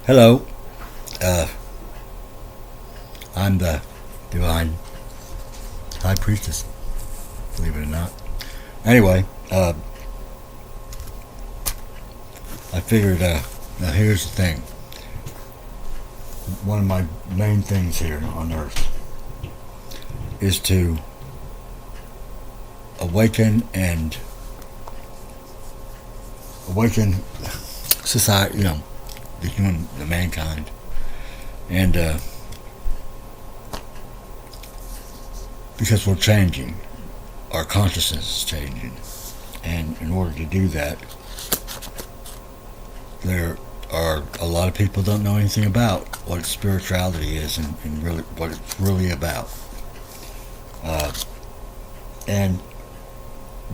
Hello, uh, I'm the divine high priestess, believe it or not. Anyway, I figured, now here's the thing. One of my main things here on earth is to awaken society, the mankind, and because we're changing, our consciousness is changing, and in order to do that, there are a lot of people don't know anything about what spirituality is and really what it's really about. Uh, and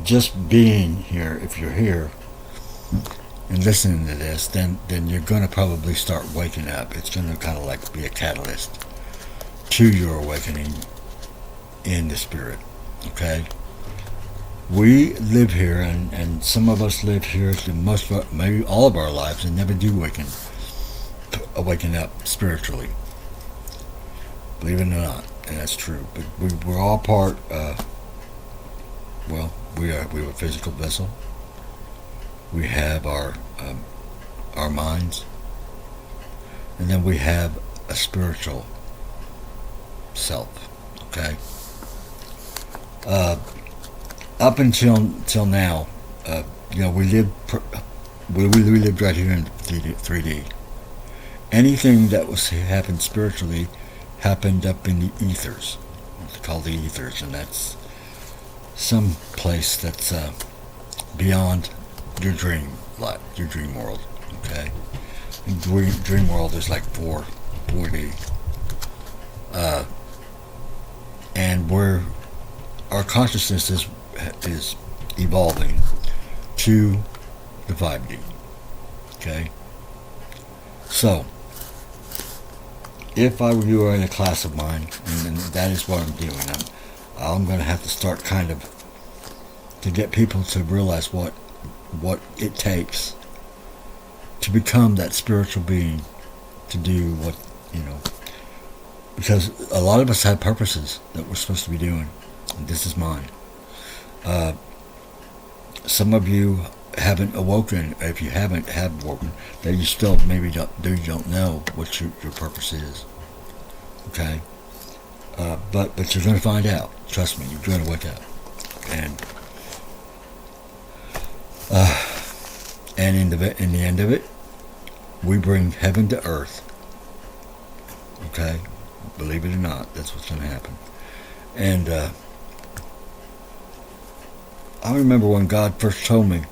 just being here, if you're here and listening to this, then you're going to probably start waking up. It's going to kind of like be a catalyst to your awakening in the spirit. Okay? We live here, and some of us live here maybe all of our lives, and never do awaken up spiritually. Believe it or not, and that's true. But we're all part. We have a physical vessel. We have our minds, and then we have a spiritual self. Okay. Up until now, we lived right here in 3D. Anything that was happened spiritually happened up in the ethers. It's called the ethers, and that's some place that's beyond your dream life, your dream world. Okay, in dream world is like 4D, and our consciousness is evolving to the 5D. Okay, so if I were you were in a class of mine, and that is what I'm doing, I'm going to have to start kind of to get people to realize what it takes to become that spiritual being, to do what, because a lot of us have purposes that we're supposed to be doing, and this is mine. Some of you haven't awoken. If you have awoken, then you still maybe don't know what your purpose is. Okay, but you're going to find out. Trust me, you're going to wake up, and in the end of it, we bring heaven to earth. Okay, believe it or not, that's what's going to happen. And I remember when God first told me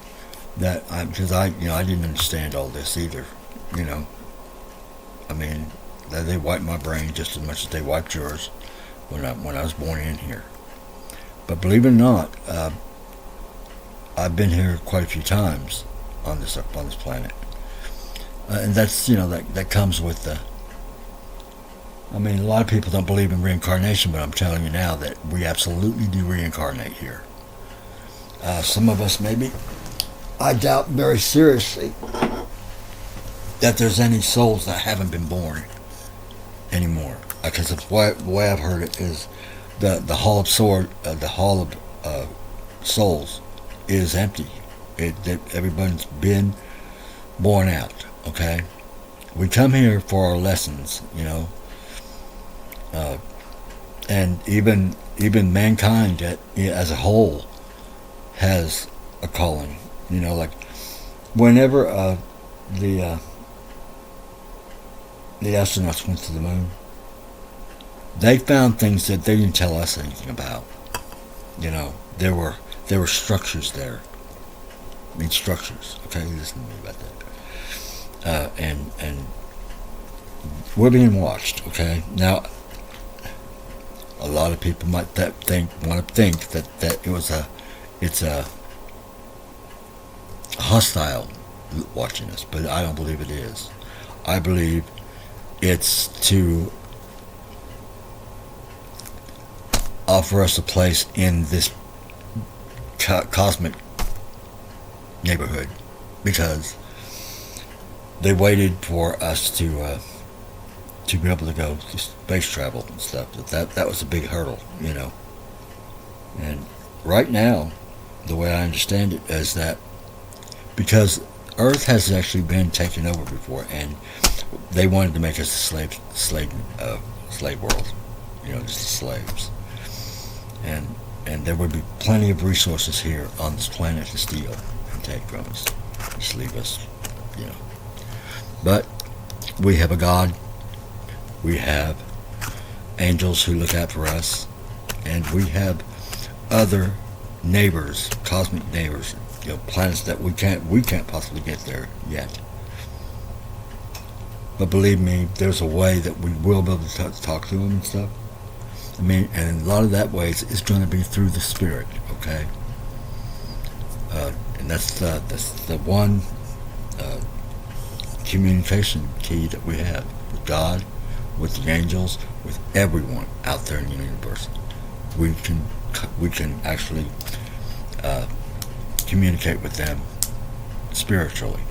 that, because I didn't understand all this either. I mean, they wiped my brain just as much as they wiped yours when I was born in here. But believe it or not, I've been here quite a few times on this planet, and that's that comes with the. I mean, a lot of people don't believe in reincarnation, but I'm telling you now that we absolutely do reincarnate here. Some of us maybe. I doubt very seriously that there's any souls that haven't been born anymore, because the way I've heard it is the hall of souls is empty. Everyone's been born out. Okay, we come here for our lessons, and even mankind as a whole has a calling. Like whenever the astronauts went to the moon, they found things that they didn't tell us anything about. There were structures there. I mean, structures. Okay, listen to me about that. And we're being watched. Okay, now a lot of people might want to think that it's a hostile watching us, but I don't believe it is. I believe it's to offer us a place in this cosmic neighborhood, because they waited for us to be able to go to space travel and stuff. But that was a big hurdle, you know. And right now, the way I understand it is that because Earth has actually been taken over before, and they wanted to make us a slave world, you know, just the slaves, and there would be plenty of resources here on this planet to steal and take from us, just leave us, you know. But we have a God, we have angels who look out for us, and we have other neighbors, cosmic neighbors, you know, planets that we can't possibly get there yet. But believe me, there's a way that we will be able to talk to them and stuff. I mean, and a lot of that way is going to be through the Spirit, okay? And that's the one communication key that we have with God, with the angels, with everyone out there in the universe. We can actually communicate with them spiritually.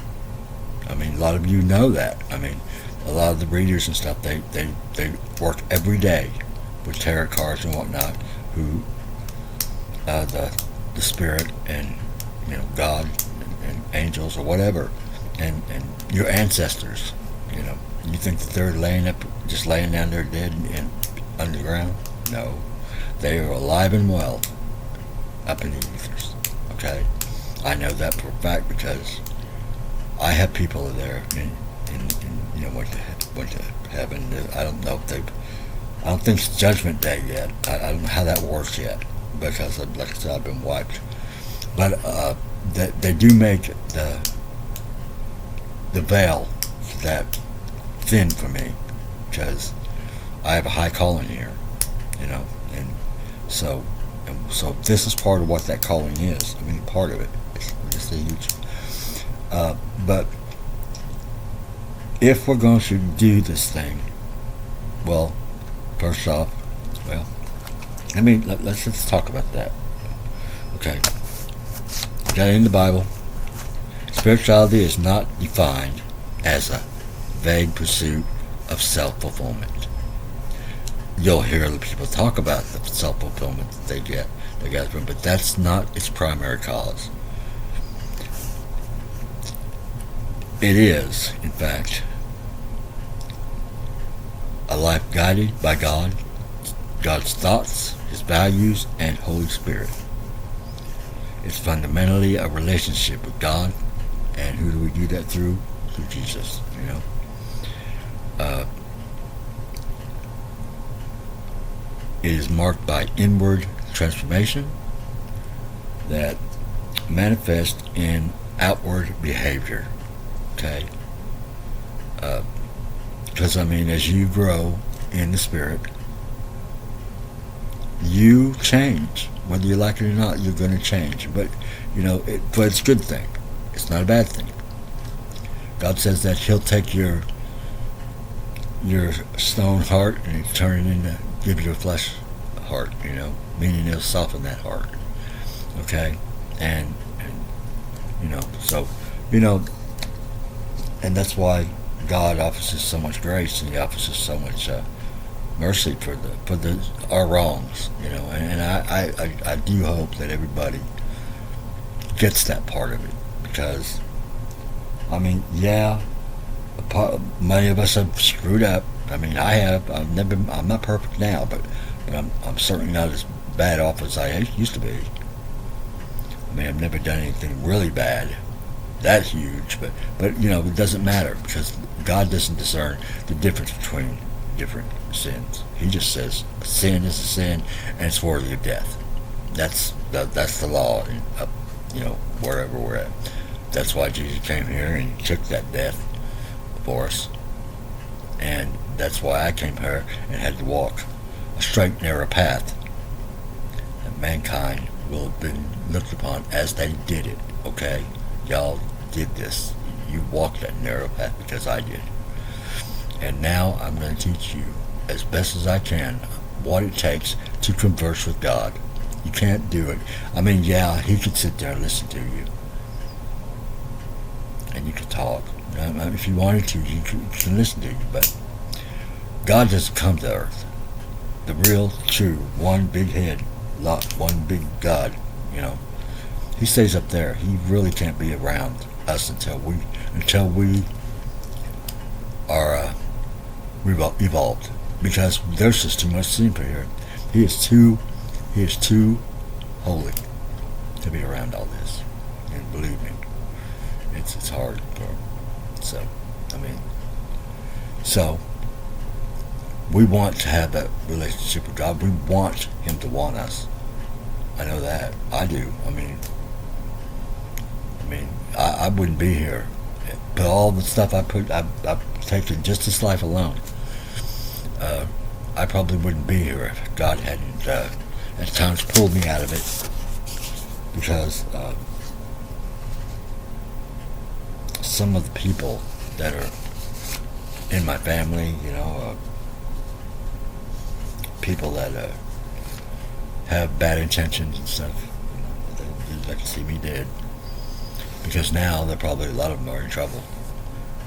I mean, a lot of you know that. I mean, a lot of the readers and stuff, they work every day with tarot cards and whatnot, who the spirit and, you know, God and angels or whatever, and your ancestors, you know, you think that they're laying down there dead and underground? No, they are alive and well up in the ethers. Okay, I know that for a fact because I have people there, and you know, went to heaven. I don't know if I don't think it's Judgment Day yet. I don't know how that works yet because, like I said, I've been wiped. But they do make the veil that thin for me because I have a high calling here, you know, and so this is part of what that calling is. I mean, part of it. It's just a huge. But if we're going to do this thing, well, first off, well, I mean, let's talk about that. Okay, got in the Bible. Spirituality is not defined as a vague pursuit of self-fulfillment. You'll hear other people talk about the self-fulfillment that they get from, but that's not its primary cause. It is, in fact, a life guided by God, God's thoughts, His values, and Holy Spirit. It's fundamentally a relationship with God, and who do we do that through? Through Jesus, you know. It is marked by inward transformation that manifests in outward behavior. Okay? Because, I mean, as you grow in the Spirit, you change. Whether you like it or not, you're going to change. But, you know, but it's a good thing. It's not a bad thing. God says that He'll take your stone heart and He'll turn it into, give you a flesh heart, you know, meaning He'll soften that heart. Okay? And you know, so, you know, and that's why God offers us so much grace, and He offers us so much mercy for our wrongs, you know. And I do hope that everybody gets that part of it, because I mean, yeah, many of us have screwed up. I mean, I have. I'm not perfect now, but I'm certainly not as bad off as I used to be. I mean, I've never done anything really bad, that huge, but you know, it doesn't matter, because God doesn't discern the difference between different sins. He just says sin is a sin and it's worthy of death. That's the law, you know, wherever we're at. That's why Jesus came here and He took that death for us, and that's why I came here and had to walk a straight, narrow path that mankind will have been looked upon as they did it. Okay, y'all did this. You walked that narrow path because I did. And now I'm going to teach you as best as I can what it takes to converse with God. You can't do it. I mean, yeah, He could sit there and listen to you, and you could talk, If you wanted to, you can listen to you. But God doesn't come to earth. The real, true, one big head, one big God, you know, he stays up there. He really can't be around us until we are evolved, because there's just too much sin here. He is too holy to be around all this. And believe me, it's hard for him. So we want to have that relationship with God. We want him to want us. I know that. I do. I wouldn't be here. But all the stuff I've taken just this life alone, I probably wouldn't be here if God hadn't at times pulled me out of it, because some of the people that are in my family, people that have bad intentions and stuff, they'd like to see me dead, because now they're probably, a lot of them are in trouble.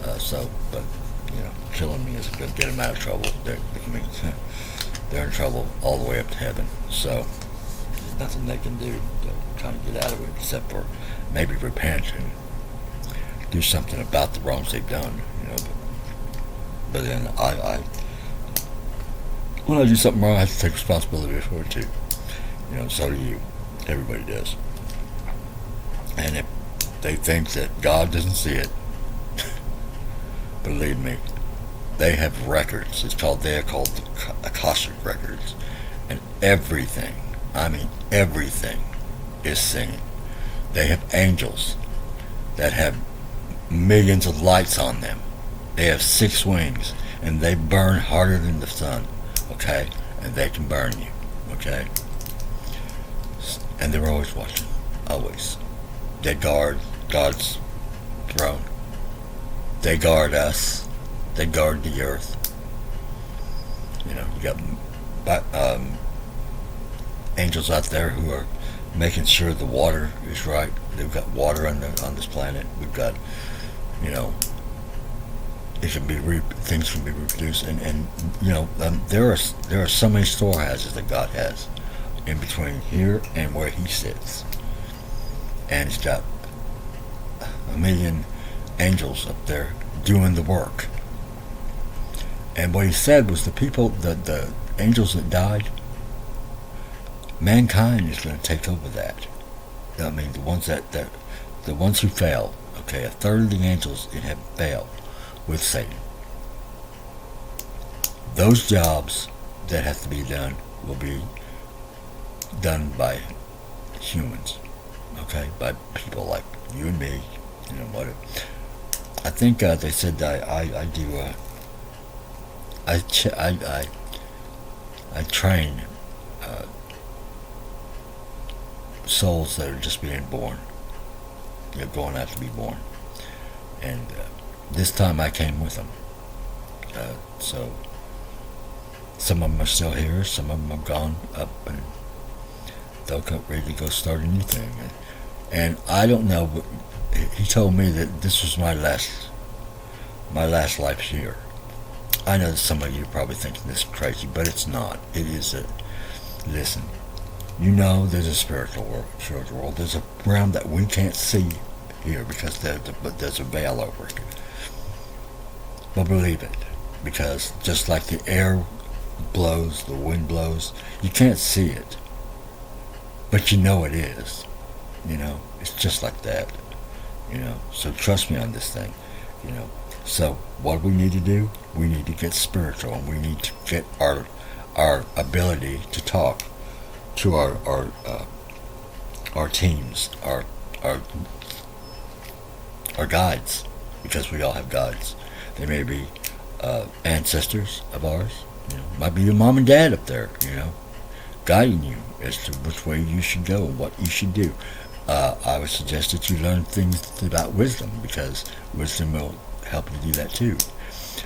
But killing me isn't going to get them out of trouble. They're in trouble all the way up to heaven. So there's nothing they can do to try to get out of it, except for maybe repent and do something about the wrongs they've done. But then when I do something wrong, I have to take responsibility for it too. So do you. Everybody does. And if they think that God doesn't see it, believe me, they have records. They're called the Akashic records, and everything, everything is seen. They have angels that have millions of lights on them. They have 6 wings, and they burn harder than the sun. Okay, and they can burn you. Okay, and they're always watching. Always. They guard God's throne. They guard us. They guard the earth. You got angels out there who are making sure the water is right. They've got water on this planet. We've got, things can be reproduced, and there are so many storehouses that God has in between here and where He sits, and He's got a million angels up there doing the work. And what He said was, the angels that died, mankind is going to take over that. The ones the ones who failed. Okay, 1/3 of the angels in heaven failed with Satan. Those jobs that have to be done will be done by humans. Okay, by people like you and me. I think they said that I do. I train souls that are just being born. They're going out to be born, and this time I came with them. So some of them are still here. Some of them have gone up, and they'll get ready to go start a new thing. And I don't know, but He told me that this was my last life here. I know that some of you are probably thinking this is crazy, but it's not. It is listen, there's a spiritual world. There's a realm that we can't see here because there's a veil over it. But believe it, because just like the air blows, the wind blows, you can't see it, but it is. It's just like that. So trust me on this thing. So what we need to do, we need to get spiritual, and we need to get our ability to talk to our teams, our guides, because we all have guides. They may be ancestors of ours. Might be your mom and dad up there. Guiding you as to which way you should go and what you should do. I would suggest that you learn things about wisdom, because wisdom will help you do that too.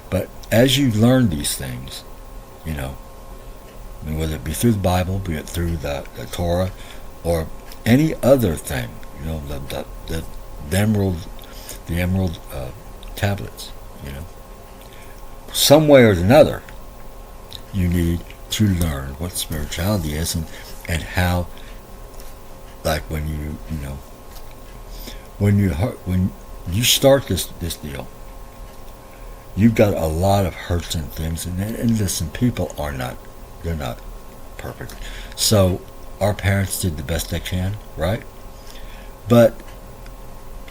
But as you learn these things, whether it be through the Bible, be it through the Torah, or any other thing, the emerald tablets. You know, some way or another, you need to learn what spirituality is, and how, like when when you start this deal, you've got a lot of hurts and things, and listen, people are not, they're not perfect. So our parents did the best they can, right? But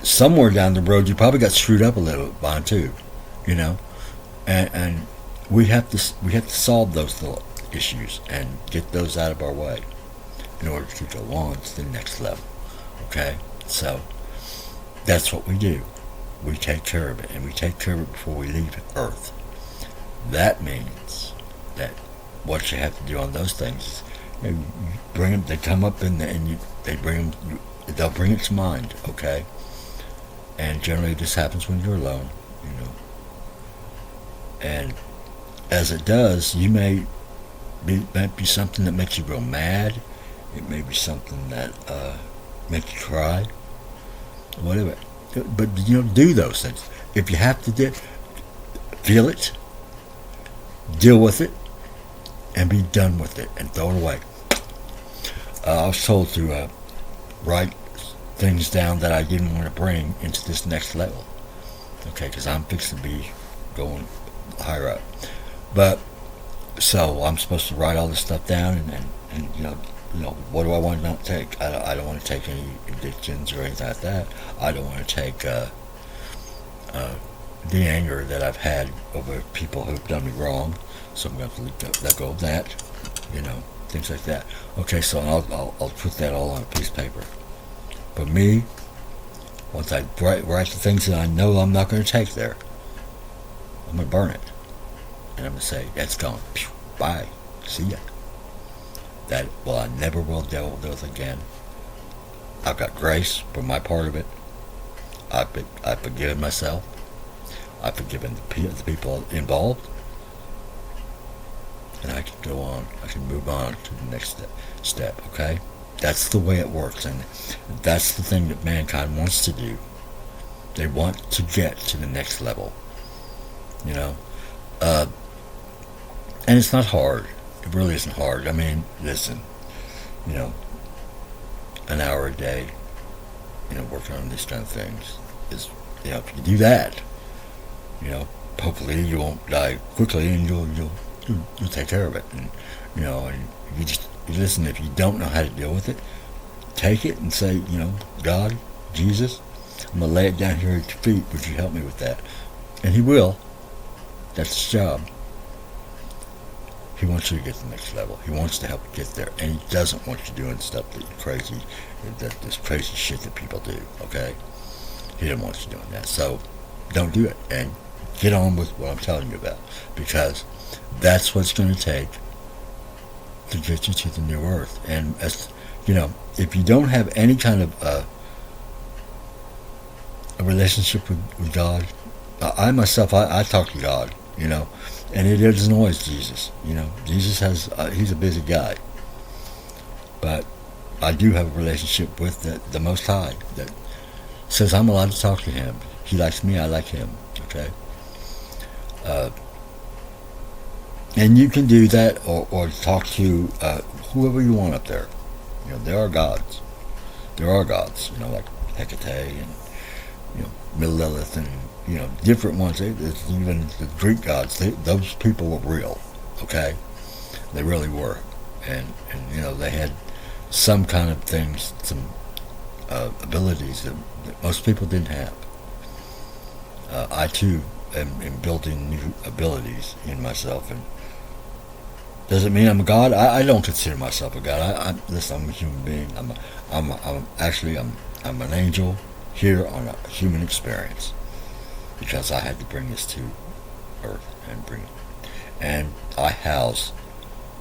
somewhere down the road, you probably got screwed up a little bit too, you know, and we have to solve those little issues and get those out of our way in order to go on to the next level. Okay, so that's what we do. We take care of it, and we take care of it before we leave Earth. That means that what you have to do on those things is, you bring them. They come up they bring them. They'll bring it to mind. Okay, and generally this happens when you're alone. You know, and as it does, you might be something that makes you real mad. It may be something that makes you cry, whatever. But do those things. If you have to feel it, deal with it, and be done with it, and throw it away. I was told to write things down that I didn't want to bring into this next level. Okay, because I'm fixing to be going higher up. But so I'm supposed to write all this stuff down, and what do I want to not take? I don't want to take any addictions or anything like that. I don't want to take the anger that I've had over people who've done me wrong. So I'm going to let go of that. Things like that. Okay, so I'll put that all on a piece of paper. But me, once I write the things that I know I'm not going to take there, I'm going to burn it. And I'm going to say, that's gone. Pew, bye. See ya. I never will deal with those again. I've got grace for my part of it. I've forgiven myself. I've forgiven the people involved. And I can go on. I can move on to the next step, okay? That's the way it works, and that's the thing that mankind wants to do. They want to get to the next level, and it's not hard. It really isn't hard. I mean, listen, an hour a day, working on these kind of things is, if you do that, hopefully you won't die quickly, and you'll take care of it, and and you listen. If you don't know how to deal with it, take it and say, God, Jesus, I'm gonna lay it down here at your feet. Would you help me with that? And He will. That's His job. He wants you to get to the next level. He wants to help you get there, and He doesn't want you doing stuff this crazy shit that people do. Okay, He doesn't want you doing that. So don't do it, and get on with what I'm telling you about, because that's what it's going to take to get you to the new earth. And as if you don't have any kind of a relationship with God, I myself, I talk to God, and it isn't always Jesus. Jesus he's a busy guy, but I do have a relationship with the Most High that says I'm allowed to talk to Him. He likes me, I like Him. Okay. And you can do that, or talk to whoever you want up there. There are gods. There are gods, like Hecate and, Lilith and, different ones. There's even the Greek gods. Those people were real, okay? They really were. And they had some kind of things, some abilities that most people didn't have. I, too, am building new abilities in myself, and does it mean I'm a god? I don't consider myself a god. Listen, I'm a human being. I'm an angel here on a human experience, because I had to bring this to Earth and bring it. And I house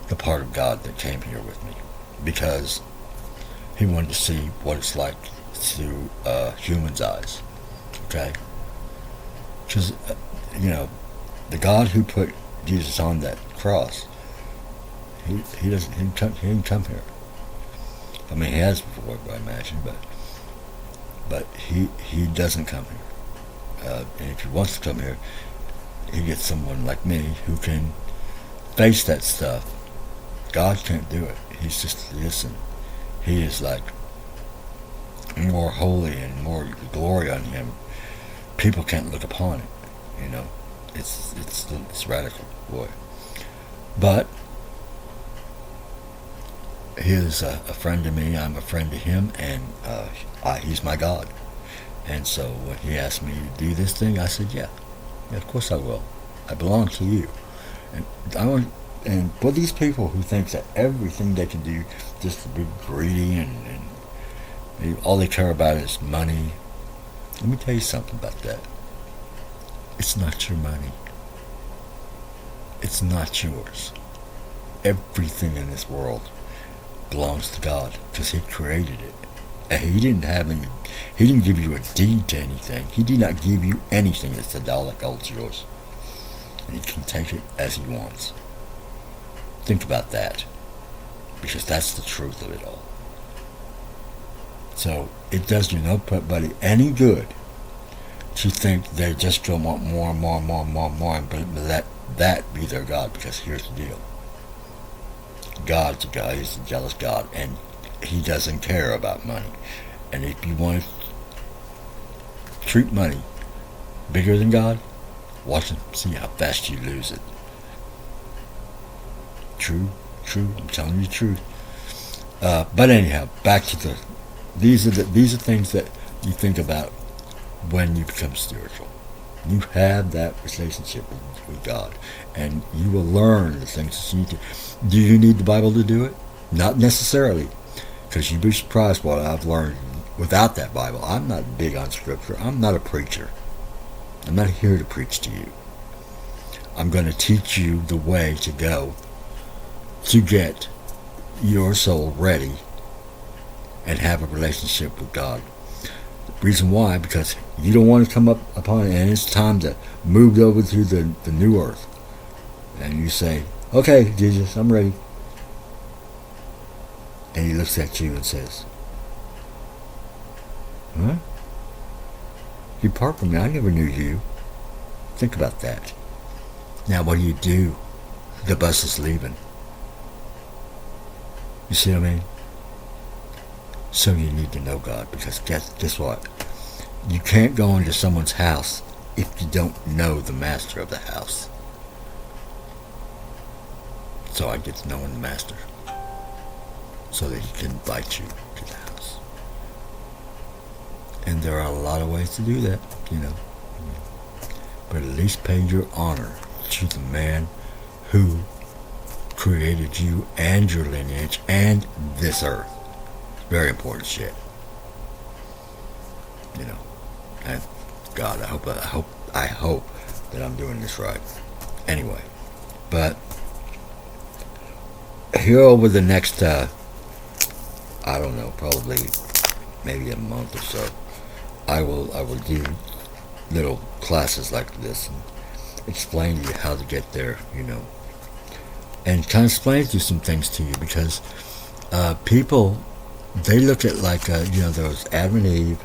the part of God that came here with me, because He wanted to see what it's like through human's eyes. Okay? Because the God who put Jesus on that cross, He didn't come here. I mean, He has before, I imagine, but he doesn't come here. And if he wants to come here, he gets someone like me who can face that stuff. God can't do it. He's just, listen, he is like more holy and more glory on him. People can't look upon it, you know. It's radical, boy. But he is a friend to me. I'm a friend to him, and he's my God. And so when he asked me to do this thing, I said, yeah, of course I will. I belong to you. And I want, and for these people who think that everything they can do just to be greedy and all they care about is money, let me tell you something about that. It's not your money. It's not yours. Everything in this world belongs to God because he created it. And he didn't give you a deed to anything. He did not give you anything that's $1 gold's yours. And he can take it as he wants. Think about that. Because that's the truth of it all. So it does you nobody any good to think they just don't want more and more and more and more and more, but let that be their God. Because here's the deal. God's a God. He's a jealous God, and he doesn't care about money. And if you want to treat money bigger than God, watch and see how fast you lose it. True. I'm telling you the truth. But anyhow, back to these are things that you think about when you become spiritual. You have that relationship with God, and you will learn the things that you need to. Do you need the Bible to do it? Not necessarily, because you'd be surprised what I've learned without that Bible. I'm not big on Scripture. I'm not a preacher. I'm not here to preach to you. I'm going to teach you the way to go to get your soul ready and have a relationship with God. The reason why, because you don't want to come up upon it, and it's time to move over to the new earth. And you say, okay, Jesus, I'm ready. And he looks at you and says, huh? Depart from me, I never knew you. Think about that. Now what do? The bus is leaving. You see what I mean? So you need to know God, because guess what? You can't go into someone's house if you don't know the master of the house. So I get to know the master, so that he can invite you to the house. And there are a lot of ways to do that, you know. But at least pay your honor to the man who created you and your lineage and this earth. Very important shit. You know. And God, I hope that I'm doing this right. Anyway, but here over the next, I don't know, probably maybe a month or so, I will do little classes like this and explain to you how to get there, you know, and kind of explain to some things to you, because people, they look at like you know, there was Adam and Eve,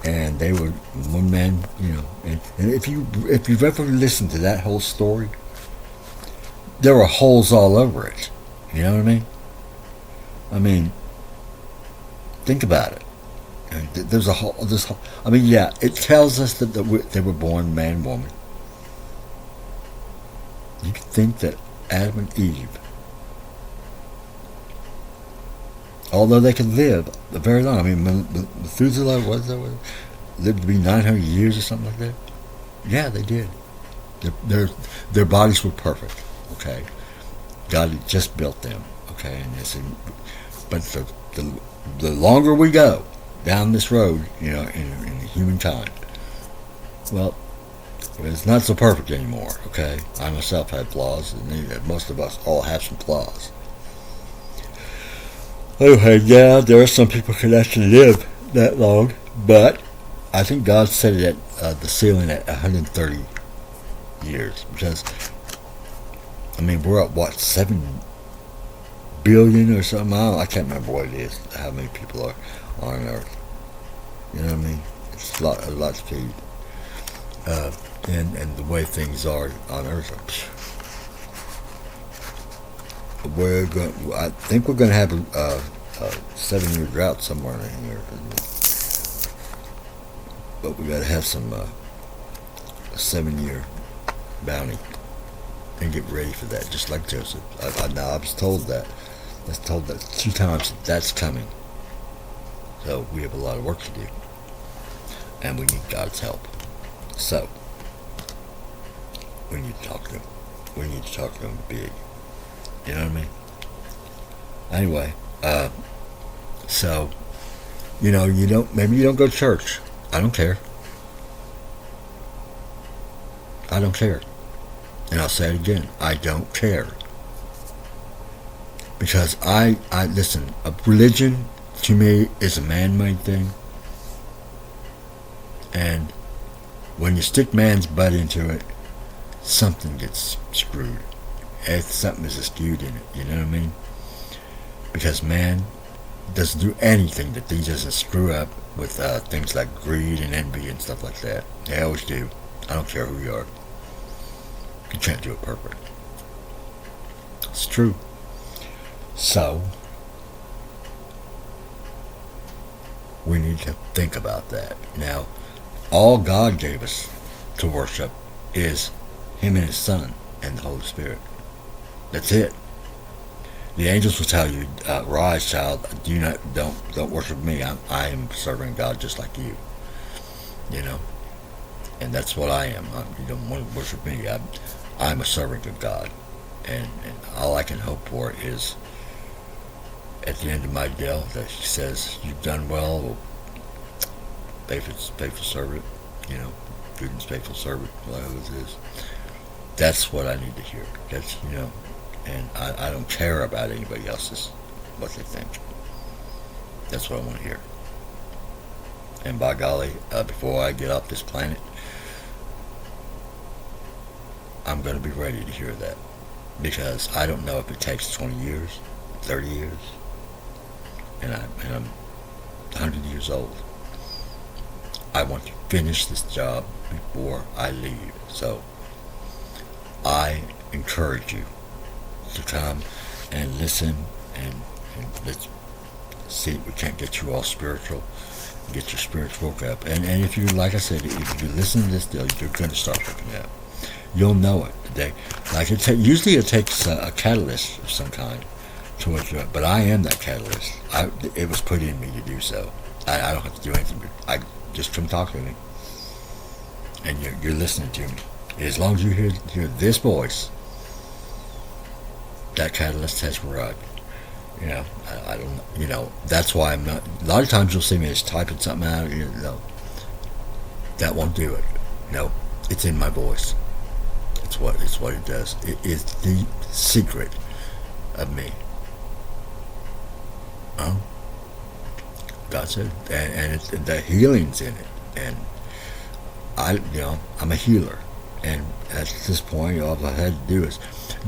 and they were one man, you know, and if you've ever listened to that whole story, there were holes all over it. You know what I mean, think about it. And there's a whole. I mean, yeah, it tells us that they were born man and woman. You could think that Adam and Eve, although they could live very long. I mean, Methuselah lived to be 900 years or something like that. Yeah, they did. Their bodies were perfect. Okay, God had just built them. Okay, but the longer we go down this road, you know, in humankind, well, it's not so perfect anymore. Okay, I myself had flaws, and most of us all have some flaws. Okay, yeah, there are some people who can actually live that long, but I think God set it at the ceiling at 130 years, because I mean, we're at what, 7 billion or something? I can't remember what it is, how many people are on Earth. You know what I mean? It's a lot to feed. and the way things are on Earth. I think we're going to have a 7-year drought somewhere in here. But we got to have some a 7-year bounty and get ready for that, just like Joseph. I was told that. I was told that 2 times that's coming. So we have a lot of work to do. And we need God's help. So, we need to talk to him. We need to talk to him big. You know what I mean? Anyway, so, maybe you don't go to church. I don't care. I don't care. And I'll say it again. I don't care. Because listen, a religion to me is a man-made thing. And when you stick man's butt into it, something gets screwed. Something is skewed in it, you know what I mean? Because man doesn't do anything that he doesn't screw up with things like greed and envy and stuff like that. They always do. I don't care who you are. You can't do it perfect. It's true. So, we need to think about that. Now, all God gave us to worship is Him and His Son and the Holy Spirit. That's it. The angels will tell you, "Rise, child. Don't worship me. I am serving God just like you." You know, and that's what I am. You don't want to worship me. I'm a servant of God, and all I can hope for is at the end of my deal that He says, "You've done well, faithful servant." You know, good and faithful servant, whatever it is. That's what I need to hear. That's and I don't care about anybody else's what they think. That's what I want to hear. And by golly, before I get off this planet, I'm going to be ready to hear that. Because I don't know if it takes 20 years, 30 years, and I'm 100 years old. I want to finish this job before I leave. So I encourage you to come and listen and let's see if we can't get you all spiritual, get your spirits woke up. And if you, like I said, if you listen to this deal, you're going to start waking up. You'll know it. Usually it takes a catalyst of some kind to wake you up, but I am that catalyst. It was put in me to do so. I don't have to do anything, but just come talk to me, and you're listening to me. As long as you hear this voice, that catalyst has arrived. I don't. That's why I'm not. A lot of times you'll see me just typing something out. That won't do it. No, it's in my voice. It's what it does. It is the secret of me. God said, and the healing's in it. And I'm a healer. And at this point, all I had to do is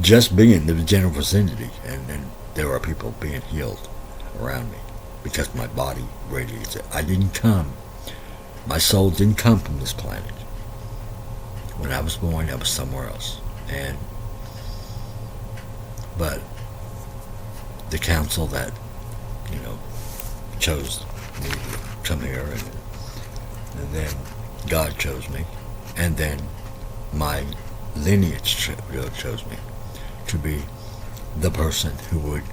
just be in the general vicinity, and there are people being healed around me because my body radiates it. My soul didn't come from this planet. When I was born, I was somewhere else. But the council that, chose me to come here, and then God chose me, and then my lineage chose me to be the person who would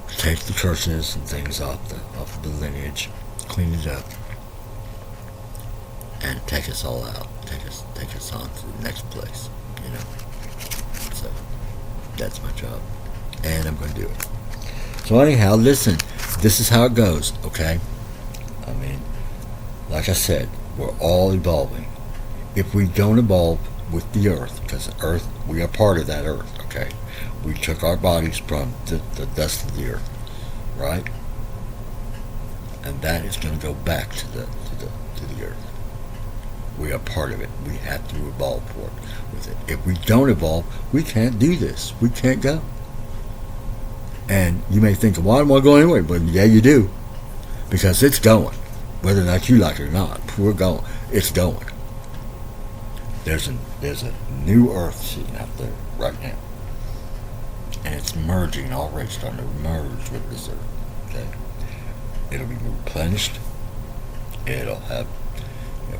take the churches and things off the lineage, clean it up, and take us all out, take us on to the next place, So that's my job, and I'm going to do it. So anyhow, listen, this is how it goes, okay? I mean, like I said, we're all evolving. If we don't evolve with the earth, because the earth, we are part of that earth, okay? We took our bodies from the dust of the earth, right? And that is going to go back to the earth. We are part of it. We have to evolve with it. If we don't evolve, we can't do this. We can't go. And you may think, why am I going anyway? But yeah, you do. Because it's going. Whether or not you like it or not, we're going. It's going. There's a new earth sitting out there right now, and it's merging already, starting to merge with this earth. Okay, it'll be replenished. It'll have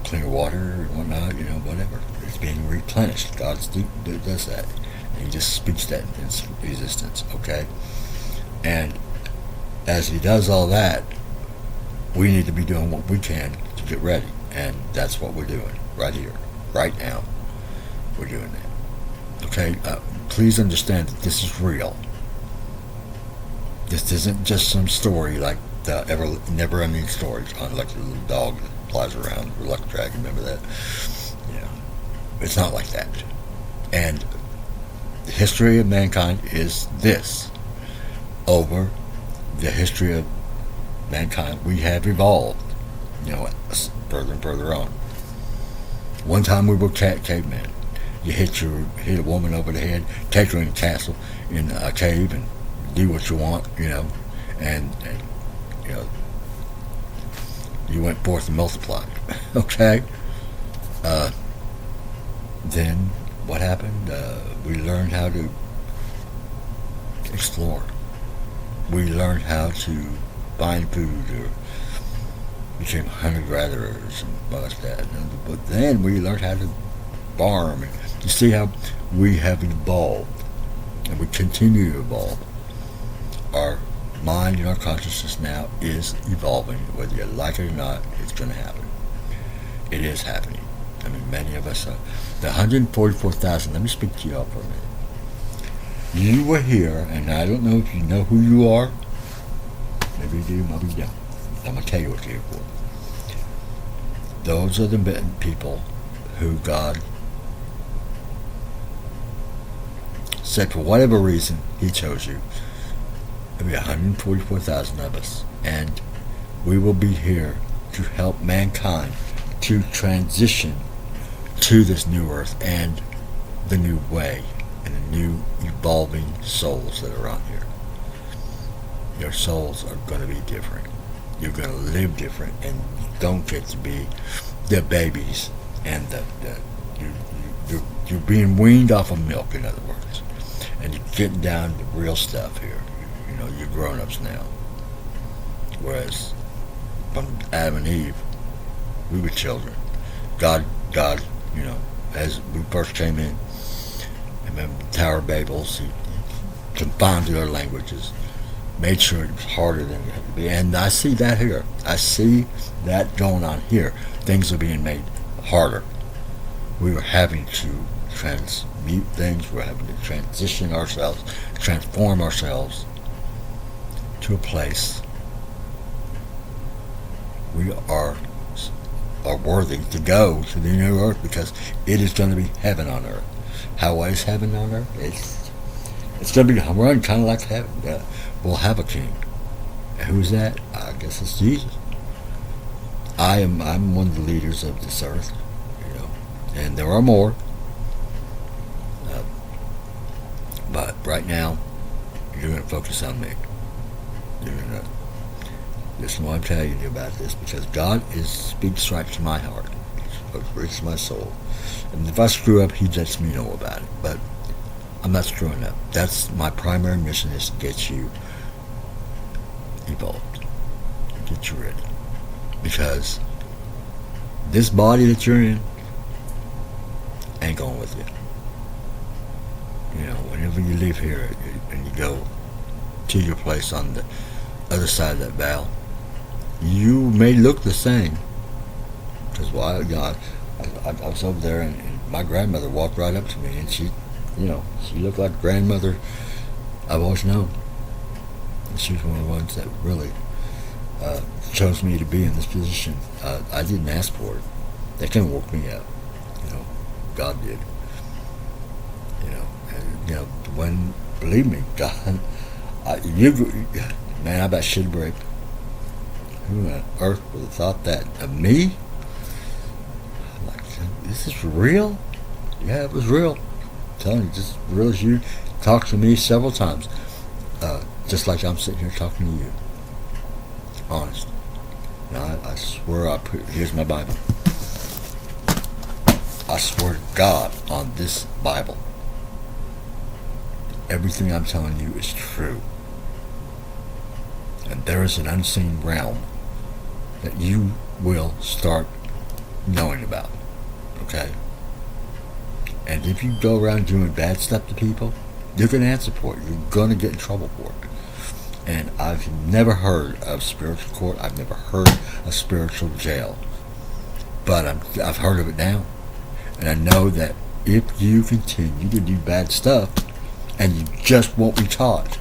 cleaner water and whatnot. Whatever. It's being replenished. God does that, and He just speaks that into existence. Okay, and as He does all that, we need to be doing what we can to get ready, and that's what we're doing right here, right now. We're doing that. Okay, please understand that this is real. This isn't just some story like the never-ending stories on like the little dog that flies around, the Luck Dragon. Remember that? Yeah, it's not like that. And the history of mankind is this. Over the history of mankind, we have evolved, further and further on. One time we were cavemen. You hit a woman over the head, take her in a castle, in a cave, and do what you want, and you went forth and multiplied. Okay? Then what happened? We learned how to explore. We learned how to find food, or became hunter-gatherers and all that. But then we learned how to farm. And you see how we have evolved, and we continue to evolve. Our mind and our consciousness now is evolving. Whether you like it or not, it's going to happen. It is happening. I mean, many of us are. The 144,000, let me speak to you all for a minute. You were here, and I don't know if you know who you are. Maybe you do, maybe you don't. I'm going to tell you what you're here for. Those are the people who God said, for whatever reason, He chose you. There'll be 144,000 of us, and we will be here to help mankind to transition to this new earth and the new way and the new evolving souls that are on here. Your souls are going to be different. You're going to live different, and you don't get to be the babies and you're being weaned off of milk, in other words, and you're getting down to real stuff here. You're grown-ups now. Whereas from Adam and Eve, we were children. God, as we first came in, remember the Tower of Babel, He confounded our languages, made sure it was harder than it had to be. And I see that here. I see that going on here. Things are being made harder. We were having to transmute things. We're having to transition ourselves, transform ourselves to a place we are worthy to go to the new earth, because it is going to be heaven on earth. How is heaven on earth? It's going to be run kind of like heaven. We'll have a king. And who's that? I guess it's Jesus. I'm one of the leaders of this earth, and there are more. But right now, you're going to focus on me. You're going to listen to what I'm telling you about this, because God speaks right to my heart. He speaks to my soul. And if I screw up, He lets me know about it. But I'm not screwing up. That's my primary mission, is to get you evolved, get you ready. Because this body that you're in ain't going with you. Whenever you leave here and you go to your place on the other side of that veil, you may look the same. Because I was over there, and my grandmother walked right up to me, and she looked like the grandmother I've always known. And she was one of the ones that really chose me to be in this position. I didn't ask for it. They couldn't work me up. God did. When, believe me, God, man, I about shit break. Who on earth would have thought that of me? I'm like, is this real? Yeah, it was real. I'm telling you, just as real as you talked to me several times. Just like I'm sitting here talking to you. Honest. Now, I swear, here's my Bible. I swear to God on this Bible, everything I'm telling you is true. And there is an unseen realm that you will start knowing about. Okay? And if you go around doing bad stuff to people, you're going to answer for it. You're going to get in trouble for it. And I've never heard of spiritual court. I've never heard of spiritual jail. But I've heard of it now. And I know that if you continue to do bad stuff and you just won't be taught,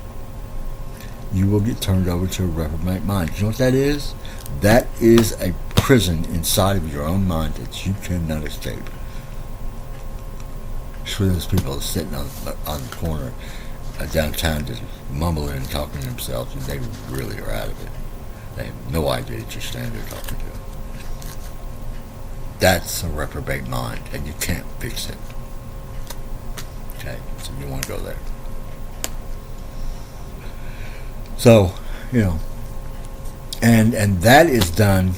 you will get turned over to a reprobate mind. You know what that is? That is a prison inside of your own mind that you cannot escape. Sure, those people sitting on the corner downtown just mumbling and talking to themselves, and they really are out of it. They have no idea that you're standing there talking to them. That's a reprobate mind, and you can't fix it. Okay, so you want to go there. So, and that is done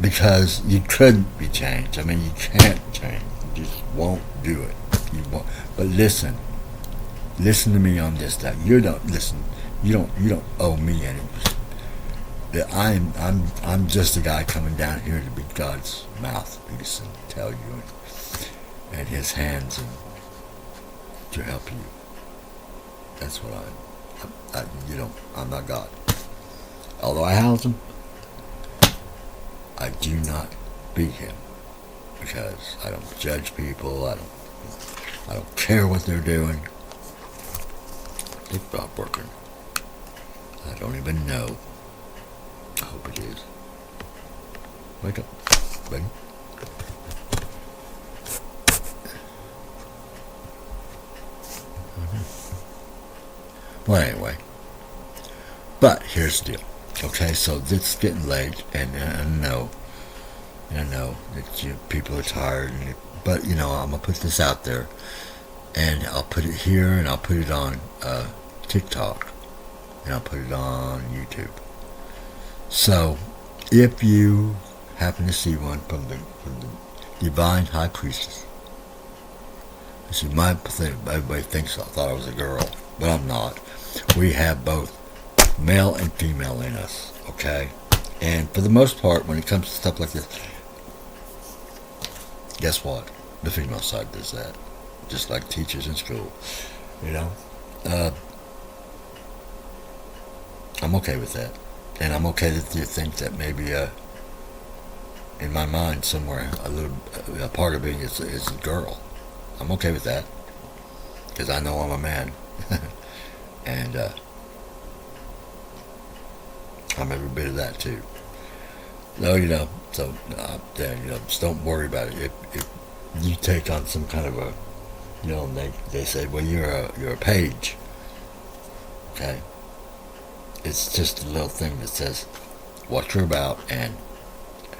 because you couldn't be changed. I mean, you can't change. You just won't do it. You won't. But listen to me on this. That you don't listen. You don't owe me any. I'm just a guy coming down here to be God's mouthpiece and tell you, and His hands and to help you. That's what I'm not God. Although I house Him, I do not be Him because I don't judge people. I don't care what they're doing. It's not working. I don't even know. I hope it is. Wake up, baby. Well, anyway. But here's the deal. Okay, so it's getting late, and I know that people are tired, but I'm gonna put this out there, and I'll put it here, and I'll put it on TikTok, and I'll put it on YouTube. So, if you happen to see one from the Divine High Priestess, see, my thing, everybody thought I was a girl, but I'm not. We have both male and female in us, okay? And for the most part, when it comes to stuff like this, guess what? The female side does that. Just like teachers in school, I'm okay with that. And I'm okay that you think that maybe in my mind somewhere a part of me is a girl. I'm okay with that because I know I'm a man, and I'm every bit of that too. No, just don't worry about it. If you take on some kind of a, they say, well, you're a page. Okay. It's just a little thing that says what you're about and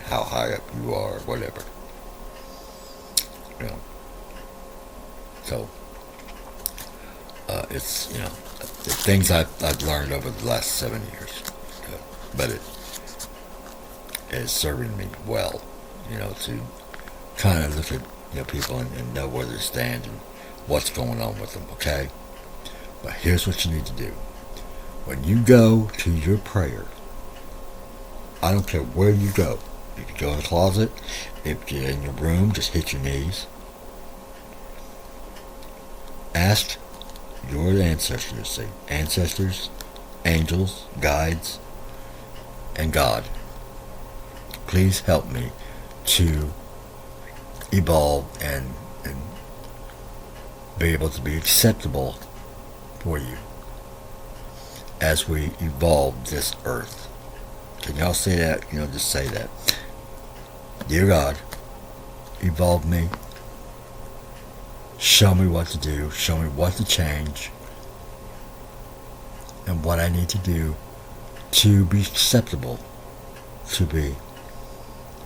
how high up you are, or whatever. So it's the things I've learned over the last 7 years, but it is serving me well. To kind of look at people and know where they stand and what's going on with them. Okay, but here's what you need to do. When you go to your prayer, I don't care where you go. You can go in the closet. If you're in your room, just hit your knees. Ask your ancestors, angels, guides, and God, please help me to evolve and be able to be acceptable for you as we evolve this earth. Can y'all say that? Just say that. Dear God, evolve me. Show me what to do. Show me what to change. And what I need to do to be acceptable, to be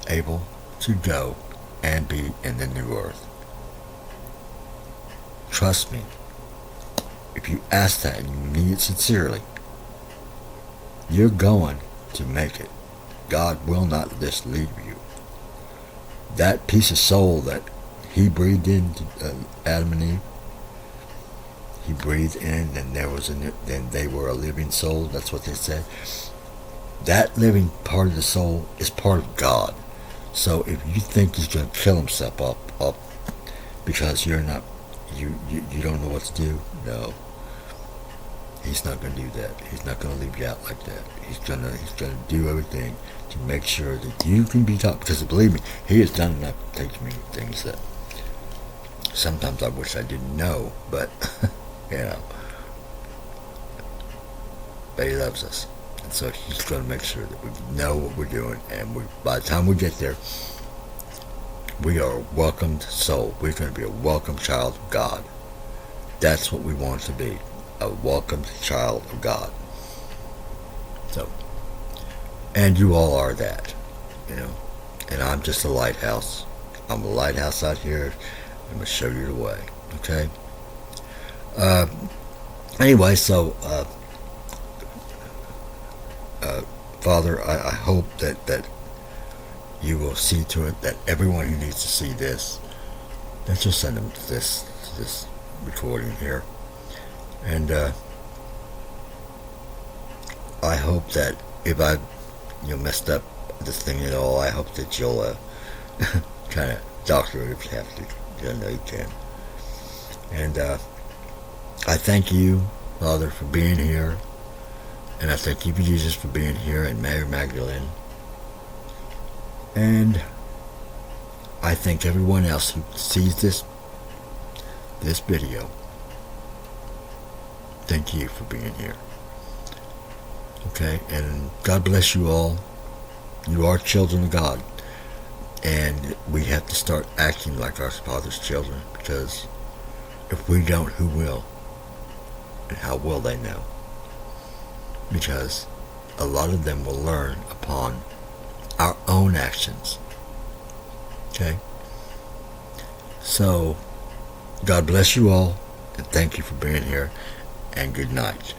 able to go and be in the new earth. Trust me. If you ask that and you mean it sincerely, you're going to make it. God will not just leave you. That piece of soul that He breathed into Adam and Eve. He breathed in, and then they were a living soul. That's what they said. That living part of the soul is part of God. So if you think he's going to kill himself up because you're not, you don't know what to do, no, he's not going to do that. He's not going to leave you out like that. He's gonna do everything to make sure that you can be taught. Because believe me, he has done enough to teach me things that sometimes I wish I didn't know, but you know, but he loves us. And so he's going to make sure that we know what we're doing, and by the time we get there, we are a welcomed soul. We're going to be a welcome child of God. That's what we want to be, a welcomed child of God. So, and you all are that, you know. And I'm just a lighthouse. I'm a lighthouse out here. I'm going to show you the way, okay? Anyway, so Father, I hope that you will see to it that everyone who needs to see this, that you'll send them to this recording here. And I hope that if I messed up this thing at all, I hope that you'll kind of doctor it if you have to. I know you can. And I thank you, Father, for being here. And I thank you, Jesus, for being here, and Mary Magdalene. And I thank everyone else who sees this video. Thank you for being here. Okay, and God bless you all. You are children of God. And we have to start acting like our Father's children, because if we don't, who will? And how will they know? Because a lot of them will learn upon our own actions. Okay? So, God bless you all, and thank you for being here, and good night.